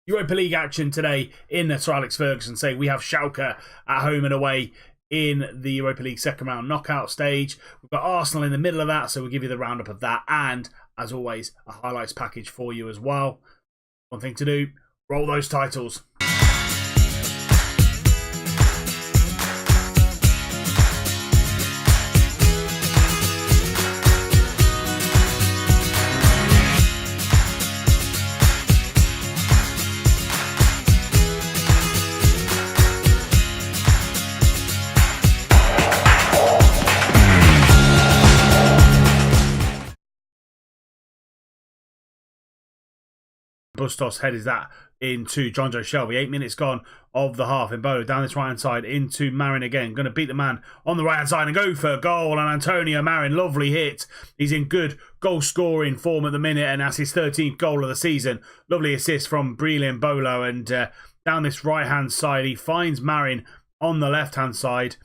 Europa League action today in the Sir Alex Ferguson. Say we have Schalke at home and away in the Europa League second round knockout stage. We've got Arsenal in the middle of that, so we'll give you the roundup of that, and as always, a highlights package for you as well. One thing to do, roll those titles. Bustos headed that into John Joe Shelby. 8 minutes gone of the half. Embolo down this right hand side into Marin again. Going to beat the man on the right hand side and go for a goal. And Antonio Marin, lovely hit. He's in good goal scoring form at the minute, and that's his 13th goal of the season. Lovely assist from Brilliant Embolo. And down this right hand side, he finds Marin on the left hand side.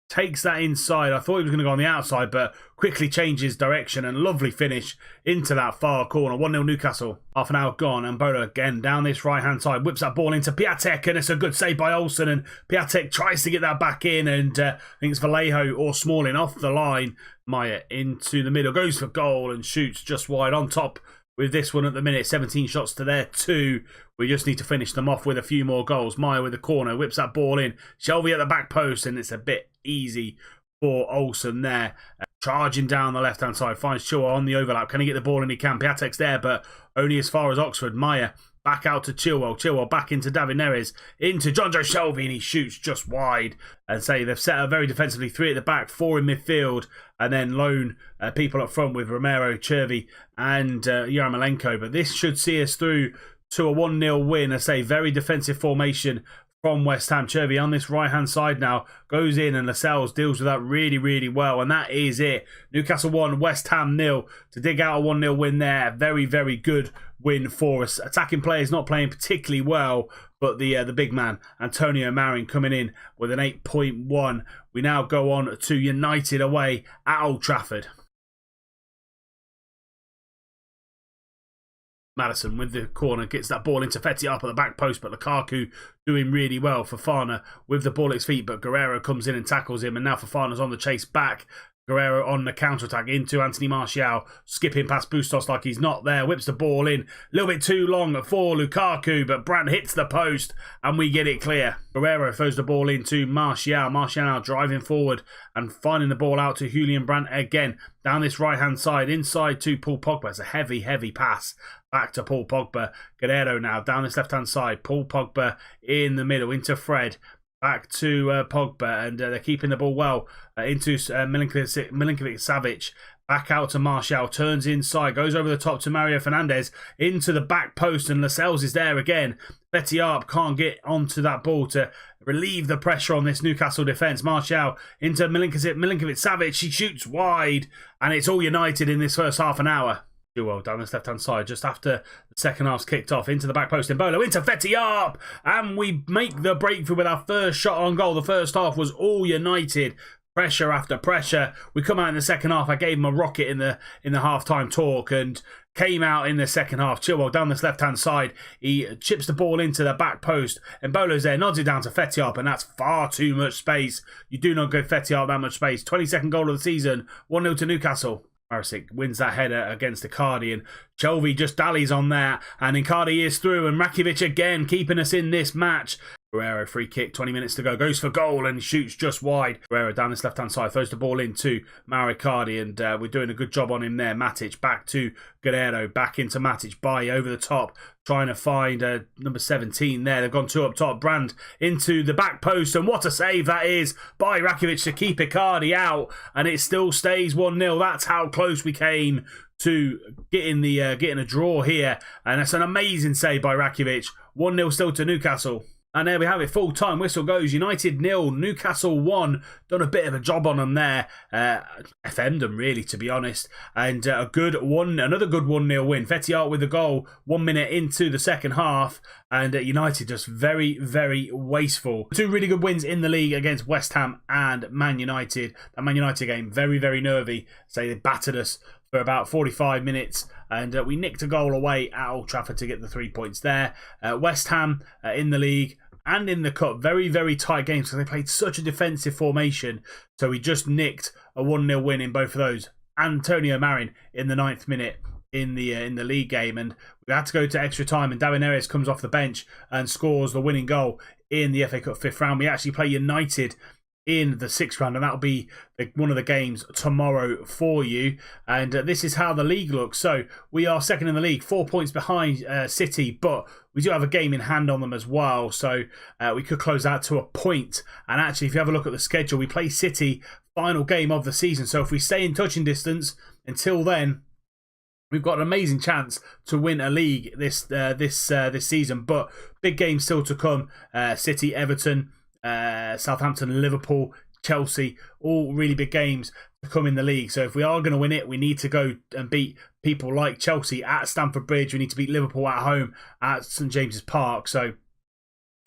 Takes that inside. I thought he was going to go on the outside, but quickly changes direction, and lovely finish into that far corner. 1-0 Newcastle. Half an hour gone, and Bodo again down this right-hand side. Whips that ball into Piatek, and it's a good save by Olsen, and Piatek tries to get that back in, and I think it's Vallejo or Smalling off the line. Maya into the middle, goes for goal, and shoots just wide on top. With this one at the minute, 17 shots to their 2. We just need to finish them off with a few more goals. Maya with the corner, whips that ball in. Shelby at the back post, and it's a bit easy for Olsen there. Charging down the left-hand side, finds Chua on the overlap. Can he get the ball in? He can. Piatek's there, but only as far as Oxford. Maya back out to Chilwell. Chilwell back into David Neres. Into John Joe Shelby, and he shoots just wide. And say they've set up very defensively. 3 at the back, 4 in midfield. And then lone people up front with Romero, Chervi, and Yarmolenko. But this should see us through to a 1-0 win. I say very defensive formation from West Ham. Chervi on this right-hand side now. Goes in, and Lascelles deals with that really, really well. And that is it. Newcastle 1, West Ham 0. To dig out a 1-0 win there. Very, very good win for us. Attacking players not playing particularly well, but the big man, Antonio Marin, coming in with an 8.1. We now go on to United away at Old Trafford. Maddison with the corner, gets that ball into Fetty up at the back post, but Lukaku doing really well. Fofana with the ball at his feet, but Guerrero comes in and tackles him, and now Fofana's on the chase back. Guerrero on the counter-attack into Anthony Martial, skipping past Bustos like he's not there, whips the ball in, a little bit too long for Lukaku, but Brandt hits the post, and we get it clear. Guerrero throws the ball into Martial. Martial now driving forward and finding the ball out to Julian Brandt again. Down this right-hand side, inside to Paul Pogba. It's a heavy, heavy pass. Back to Paul Pogba. Guerrero now down this left-hand side. Paul Pogba in the middle into Fred. Back to Pogba, and they're keeping the ball well into Milinkovic-Savic. Back out to Martial, turns inside, goes over the top to Mario Fernandes, into the back post, and Lascelles is there again. Betty Arp can't get onto that ball to relieve the pressure on this Newcastle defence. Martial into Milinkovic-Savic, she shoots wide, and it's all United in this first half an hour. Well down this left-hand side, just after the second half's kicked off, into the back post. Embolo into Fetty up, and we make the breakthrough with our first shot on goal. The first half was all United, pressure after pressure. We come out in the second half. I gave him a rocket in the half-time talk, and came out in the second half. Chilwell down this left-hand side, he chips the ball into the back post. Embolo's there, nods it down to Fetty up, and that's far too much space. You do not give Fetty up that much space. 22nd goal of the season, 1-0 to Newcastle. Marisic wins that header against Icardi, and Chovy just dallies on there, and Icardi is through, and Rakitic again keeping us in this match. Guerrero free kick, 20 minutes to go, goes for goal and shoots just wide. Guerrero down this left hand side, throws the ball in to Mauro Icardi, and we're doing a good job on him there. Matic back to Guerrero, back into Matic, by over the top, trying to find number 17 there. They've gone 2 up top. Brand into the back post, and what a save that is by Rakitic to keep Icardi out, and it still stays 1-0. That's how close we came to getting a draw here, and that's an amazing save by Rakitic. 1-0 still to Newcastle. And there we have it, full time whistle goes. United 0, Newcastle 1. Done a bit of a job on them there. FM'd them really, to be honest. And another good 1-0 win. Fetty with the goal 1 minute into the second half. And United just very, very wasteful. 2 really good wins in the league against West Ham and Man United. That Man United game, very, very nervy. Say they battered us for about 45 minutes, and we nicked a goal away at Old Trafford to get the 3 points there. West Ham in the league and in the cup, very, very tight games because they played such a defensive formation. So we just nicked a 1-0 win in both of those. Antonio Marin in the 9th minute in the league game, and we had to go to extra time, and David Neres comes off the bench and scores the winning goal in the FA Cup 5th round. We actually play United in the 6th round, and that'll be one of the games tomorrow for you. And this is how the league looks. So we are second in the league, 4 points behind City, but we do have a game in hand on them as well. So we could close out to a point. And actually, if you have a look at the schedule, we play City final game of the season. So if we stay in touching distance until then, we've got an amazing chance to win a league this season. But big games still to come. City, Everton, Southampton, Liverpool, Chelsea, all really big games to come in the league. So if we are going to win it, we need to go and beat people like Chelsea at Stamford Bridge. We need to beat Liverpool at home at St James's Park. So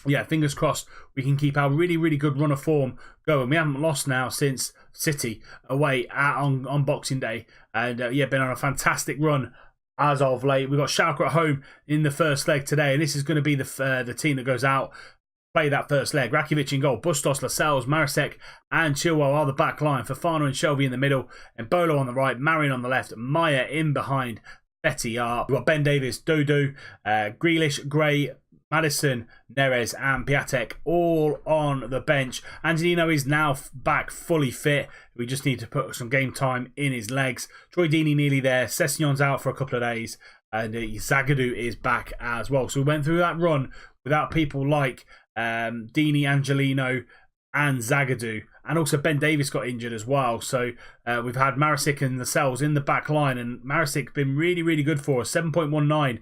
yeah, fingers crossed we can keep our really, really good run of form going. We haven't lost now since City away on Boxing Day. And been on a fantastic run as of late. We've got Schalke at home in the first leg today. And this is going to be the team that goes out, play that first leg. Rakitic in goal, Bustos, Lascelles, Marisek and Chilwell are the back line. Fofana and Shelby in the middle, and Bolo on the right, Marin on the left, Maya in behind, Betty are. We've got Ben Davies, Dodo, Grealish, Gray, Maddison, Neres and Piatek all on the bench. Angelino is now back fully fit. We just need to put some game time in his legs. Troy Deeney nearly there. Session's out for a couple of days. And Zagadou is back as well. So we went through that run without people like Deeney, Angelino and Zagadou. And also Ben Davies got injured as well. So we've had Marisik and Lascelles in the back line. And Marisik been really, really good for us. 7.19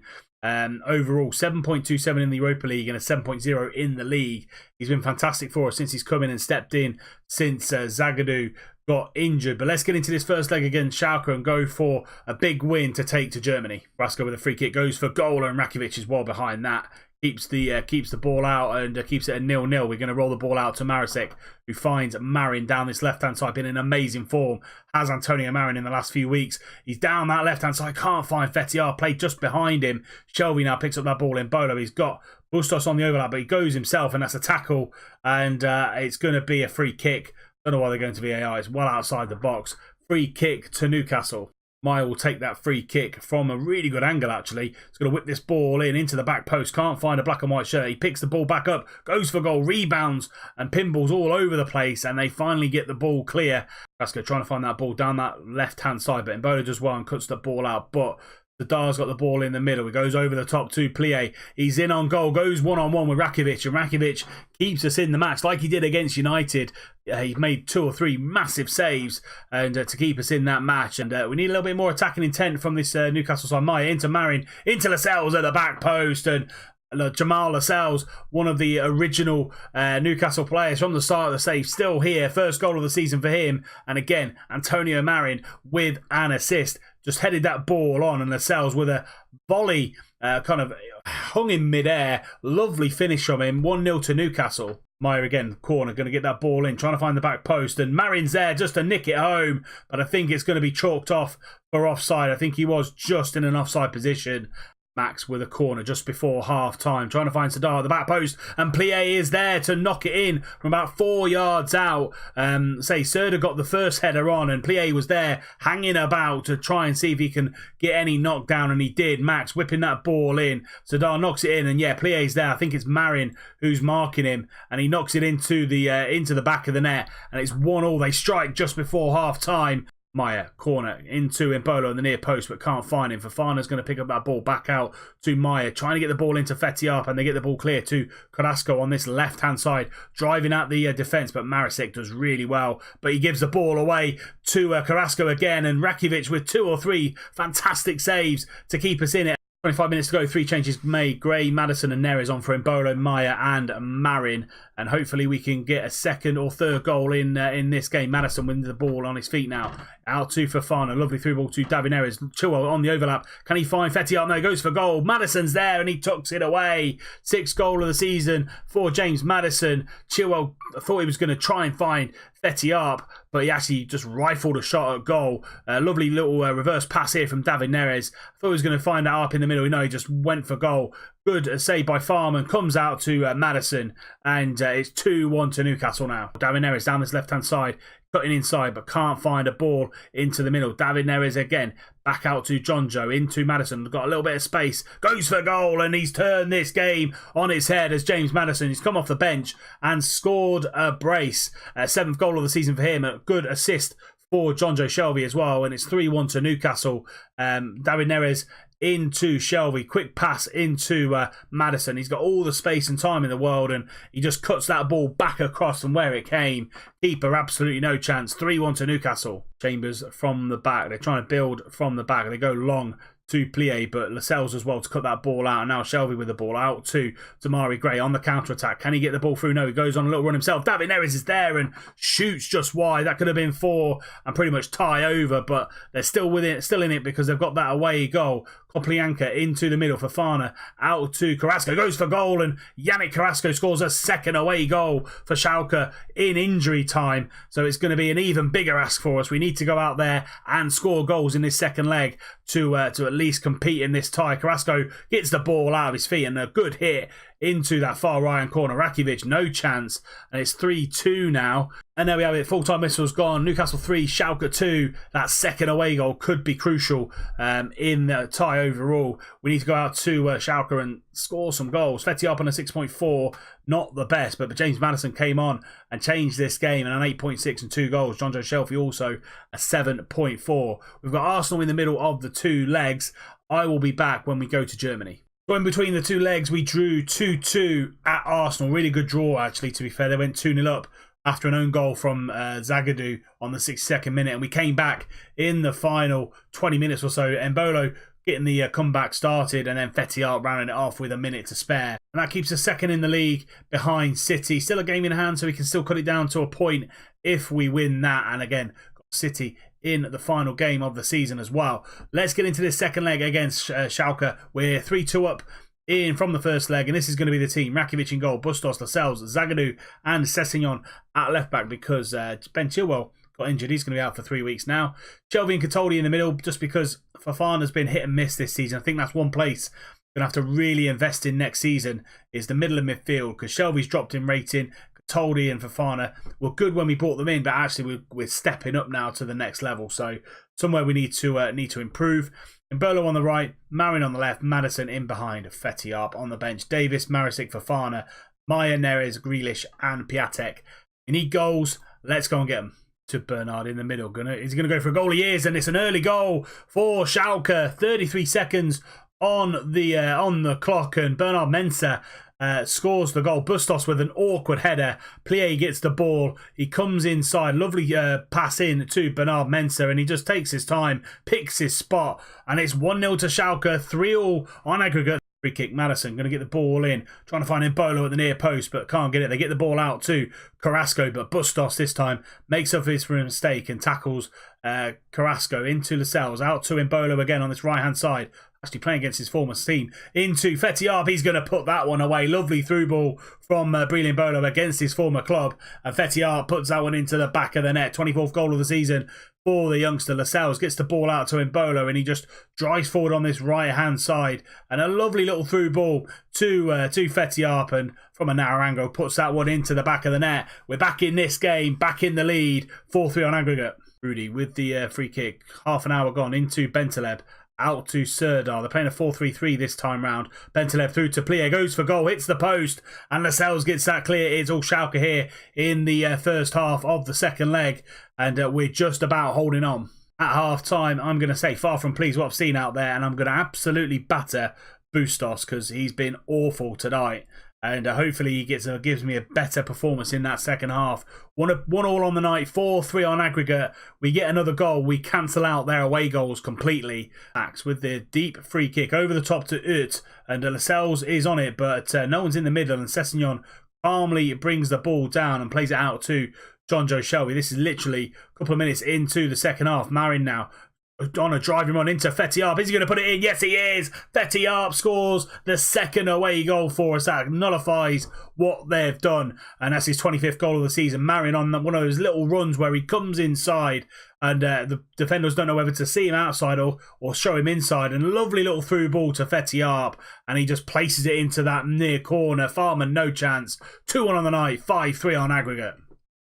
overall, 7.27 in the Europa League and a 7.0 in the league. He's been fantastic for us since he's come in and stepped in since Zagadou got injured. But let's get into this first leg against Schalke and go for a big win to take to Germany. Brasco with a free kick goes for goal, and Rakitic is well behind that. Keeps the ball out and keeps it at 0-0. We're going to roll the ball out to Marisek, who finds Marin down this left-hand side, been in amazing form. Has Antonio Marin in the last few weeks. He's down that left-hand side, can't find Fetiar, played just behind him. Shelby now picks up that ball in Bolo. He's got Bustos on the overlap, but he goes himself, and that's a tackle. And it's going to be a free kick. Don't know why they're going to VAR. It's well outside the box. Free kick to Newcastle. Maya will take that free kick from a really good angle, actually. He's going to whip this ball into the back post. Can't find a black and white shirt. He picks the ball back up, goes for goal, rebounds, and pinballs all over the place. And they finally get the ball clear. Brasco trying to find that ball down that left-hand side. But Mbola does well and cuts the ball out. But Zadar's got the ball in the middle. He goes over the top to Plie. He's in on goal. Goes one-on-one with Rakitic. And Rakitic keeps us in the match like he did against United. He made 2 or 3 massive saves and to keep us in that match. And we need a little bit more attacking intent from this Newcastle side. Maya into Marin, into Lascelles at the back post. And Jamal Lascelles, one of the original Newcastle players from the start of the save, still here. First goal of the season for him. And again, Antonio Marin with an assist. Just headed that ball on, and Lascelles with a volley kind of hung in midair. Lovely finish from him. 1-0 to Newcastle. Maya again, corner, going to get that ball in, trying to find the back post, and Marin's there just to nick it home, but I think it's going to be chalked off for offside. I think he was just in an offside position. Max with a corner just before half-time, trying to find Sadar at the back post, and Plie is there to knock it in from about 4 yards out. Serda got the first header on, and Plie was there hanging about to try and see if he can get any knockdown, and he did. Max whipping that ball in. Sadar knocks it in, and yeah, Plie's there. I think it's Marin who's marking him, and he knocks it into the back of the net, and it's 1-1. They strike just before half-time. Maya, corner, into Embolo on the near post, but can't find him. Fofana's going to pick up that ball back out to Maya, trying to get the ball into Fetiar, and they get the ball clear to Carrasco on this left-hand side, driving out the defence, but Marisek does really well, but he gives the ball away to Carrasco again, and Rakitic with 2 or 3 fantastic saves to keep us in it. 25 minutes to go, 3 changes made. Gray, Maddison and Neres on for Embolo, Maya and Marin. And hopefully we can get a second or third goal in this game. Maddison wins the ball on his feet now. Out to Fofana. Lovely through ball to David Neres. Chilwell on the overlap. Can he find Fetiar? No, he goes for goal. Maddison's there and he tucks it away. 6th goal of the season for James Maddison. Chilwell thought he was going to try and find Fetty but he actually just rifled a shot at goal. Lovely little reverse pass here from David Neres. I thought he was going to find that up in the middle. No, he just went for goal. Good save by Farman. Comes out to Maddison, and it's 2-1 to Newcastle now. David Neres down this left-hand side, cutting inside, but can't find a ball into the middle. David Neres again, back out to Jonjo, into Maddison. Got a little bit of space, goes for goal, and he's turned this game on its head as James Maddison. He's come off the bench and scored a brace. 7th goal of the season for him. A good assist for Jonjo Shelvey as well, and it's 3-1 to Newcastle. David Neres into Shelvey, quick pass into Maddison. He's got all the space and time in the world, and he just cuts that ball back across from where it came. Keeper absolutely no chance. 3-1 to Newcastle. Chambers from the back. They're trying to build from the back. They go long to Plie, but Lascelles as well to cut that ball out. And now Shelvey with the ball out to Damari Gray on the counter-attack. Can he get the ball through? No, he goes on a little run himself. David Neres is there and shoots just wide. That could have been 4 and pretty much tie over, but they're still with it, still in it because they've got that away goal. Koplianka into the middle for Fana, out to Carrasco, goes for goal, and Yannick Carrasco scores a 2nd away goal for Schalke in injury time. So it's going to be an even bigger ask for us. We need to go out there and score goals in this second leg to at least compete in this tie. Carrasco gets the ball out of his feet and a good hit into that far right-hand corner. Rakitic, no chance, and it's 3-2 now. And there we have it, full-time whistle's gone. Newcastle 3, Schalke 2. That 2nd away goal could be crucial in the tie overall. We need to go out to Schalke and score some goals. Fetty up on a 6.4, not the best, but James Maddison came on and changed this game, and an 8.6 and 2 goals. Jonjo Shelvey also a 7.4. We've got Arsenal in the middle of the 2 legs. I will be back when we go to Germany. So in between the 2 legs, we drew 2-2 at Arsenal. Really good draw, actually, to be fair. They went 2-0 up after an own goal from Zagadou on the 62nd minute. And we came back in the final 20 minutes or so. Embolo getting the comeback started, and then Fetty rounding it off with a minute to spare. And that keeps us 2nd in the league behind City. Still a game in hand, so we can still cut it down to a point if we win that. And again, got City in the final game of the season as well. Let's get into this second leg against Schalke. We're 3-2 up in from the first leg, and this is going to be the team. Rakitic in goal, Bustos, Lascelles, Zagadou and Sessegnon at left back because Ben Chilwell got injured. He's going to be out for 3 weeks now. Shelvey and Cataldi in the middle, just because Fofana's been hit and miss this season. I think that's one place we're going to have to really invest in next season, is the middle of midfield, because Shelvey's dropped in rating. Toldy and Fofana were good when we brought them in, but actually we're stepping up now to the next level. So somewhere we need to improve. Embolo on the right, Marin on the left, Maddison in behind, Fetty on the bench, Davis, Marisic, Fofana, Maya, Neres, Grealish and Piatek. We need goals. Let's go and get them. To Bernard in the middle. Is he going to go for a goal? He is, and it's an early goal for Schalke. 33 seconds on the clock, and Bernard Mensah scores the goal. Bustos with an awkward header. Plie gets the ball. He comes inside. Lovely pass in to Bernard Mensah, and he just takes his time, picks his spot, and it's 1-0 to Schalke. 3-3 on aggregate. Free kick, Maddison going to get the ball in, trying to find Embolo at the near post, but can't get it. They get the ball out to Carrasco, but Bustos this time makes up his mistake and tackles Carrasco into Lascelles, out to Embolo again on this right-hand side. Actually playing against his former team. Into Fetty. He's going to put that one away. Lovely through ball from Breel Embolo against his former club. And Fetty puts that one into the back of the net. 24th goal of the season for the youngster. Lascelles gets the ball out to Embolo, and he just drives forward on this right-hand side. And a lovely little through ball to Fetty, and from a narrow angle puts that one into the back of the net. We're back in this game, back in the lead. 4-3 on aggregate. Rudy with the free kick. Half an hour gone into Bentaleb. Out to Serdar. They're playing a 4-3-3 this time round. Bentaleb through to Plie. Goes for goal. Hits the post. And Lascelles gets that clear. It's all Schalke here in the first half of the second leg. And we're just about holding on. At half time, I'm going to say far from pleased what I've seen out there. And I'm going to absolutely batter Bustos because he's been awful tonight. And hopefully he gives me a better performance in that second half. 1-1 on the night, 4-3 on aggregate. We get another goal. We cancel out their away goals completely. Max with the deep free kick over the top to Ut. And Lascelles is on it, but no one's in the middle. And Sessegnon calmly brings the ball down and plays it out to Jonjo Shelvey. This is literally a couple of minutes into the second half. Marin now O'Donnell driving on into Fetty-Arp. Is he going to put it in? Yes, he is. Fetty-Arp scores the second away goal for us. That nullifies what they've done. And that's his 25th goal of the season. Marion on one of those little runs where he comes inside and the defenders don't know whether to see him outside or show him inside. And a lovely little through ball to Fetty-Arp. And he just places it into that near corner. Farman, no chance. 2-1 on the night. 5-3 on aggregate.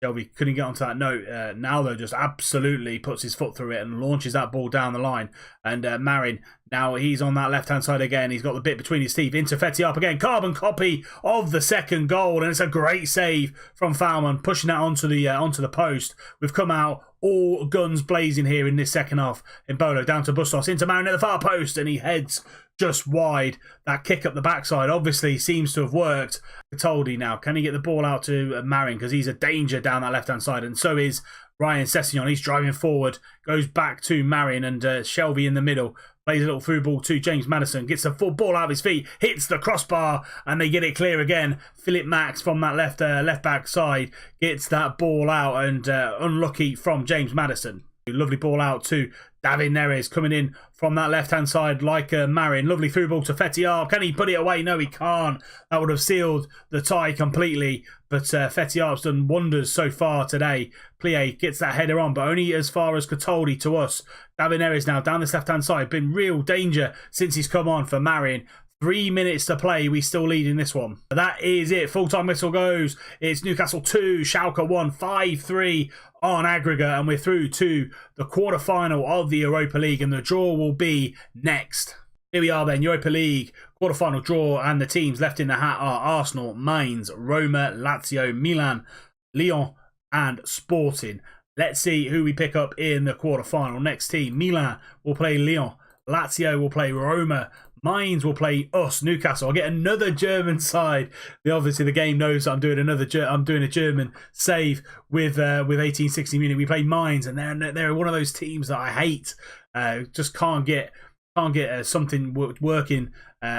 Shelby couldn't get onto that note. Now, though, just absolutely puts his foot through it and launches that ball down the line. And Marin, now he's on that left-hand side again. He's got the bit between his teeth. Into Fetty-Arp again. Carbon copy of the second goal. And it's a great save from Foulman, pushing that onto the post. We've come out all guns blazing here in this second half. Embolo down to Bustos. Into Marin at the far post. And he heads just wide. That kick up the backside obviously seems to have worked. Cataldi now, can he get the ball out to Marin? Because he's a danger down that left-hand side. And so is Ryan Sessegnon. He's driving forward. Goes back to Marin and Shelby in the middle. Plays a little through ball to James Madison. Gets the full ball out of his feet. Hits the crossbar. And they get it clear again. Philip Max from that left back side gets that ball out. And unlucky from James Madison. Lovely ball out to David Neres coming in from that left-hand side like Marin. Lovely through ball to Fetty-Arp. Can he put it away? No, he can't. That would have sealed the tie completely. But Fetty-Arp's done wonders so far today. Plie gets that header on, but only as far as Cataldi to us. David Neres now down this left-hand side. Been real danger since he's come on for Marin. 3 minutes to play. We still lead in this one. That is it. Full-time whistle goes. It's Newcastle 2, Schalke 1, 5-3 on aggregate. And we're through to the quarter-final of the Europa League. And the draw will be next. Here we are then. Europa League quarter-final draw. And the teams left in the hat are Arsenal, Mainz, Roma, Lazio, Milan, Lyon and Sporting. Let's see who we pick up in the quarter-final. Next team, Milan will play Lyon. Lazio will play Roma. Mainz will play us, Newcastle. I'll get another German side. Obviously, the game knows that I'm doing a German save with 1860 Munich. We play Mainz, and they're one of those teams that I hate. Just can't get something working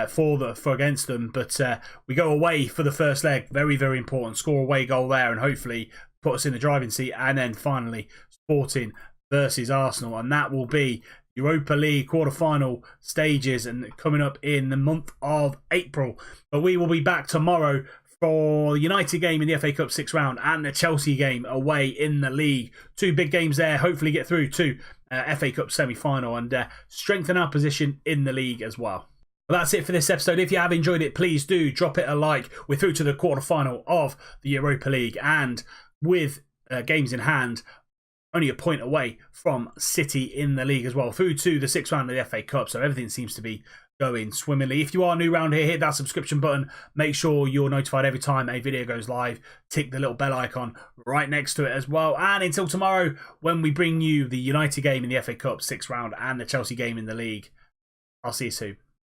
for against them. But we go away for the first leg. Very, very important. Score away goal there, and hopefully put us in the driving seat. And then finally, Sporting versus Arsenal, and that will be Europa League quarter-final stages and coming up in the month of April. But we will be back tomorrow for the United game in the FA Cup 6th round and the Chelsea game away in the league. 2 big games there. Hopefully get through to FA Cup semi-final and strengthen our position in the league as well. Well, that's it for this episode. If you have enjoyed it, please do drop it a like. We're through to the quarter-final of the Europa League, and with games in hand, only a point away from City in the league as well, through to the 6th round of the FA Cup. So everything seems to be going swimmingly. If you are new around here, hit that subscription button. Make sure you're notified every time a video goes live. Tick the little bell icon right next to it as well. And until tomorrow, when we bring you the United game in the FA Cup 6th round and the Chelsea game in the league, I'll see you soon.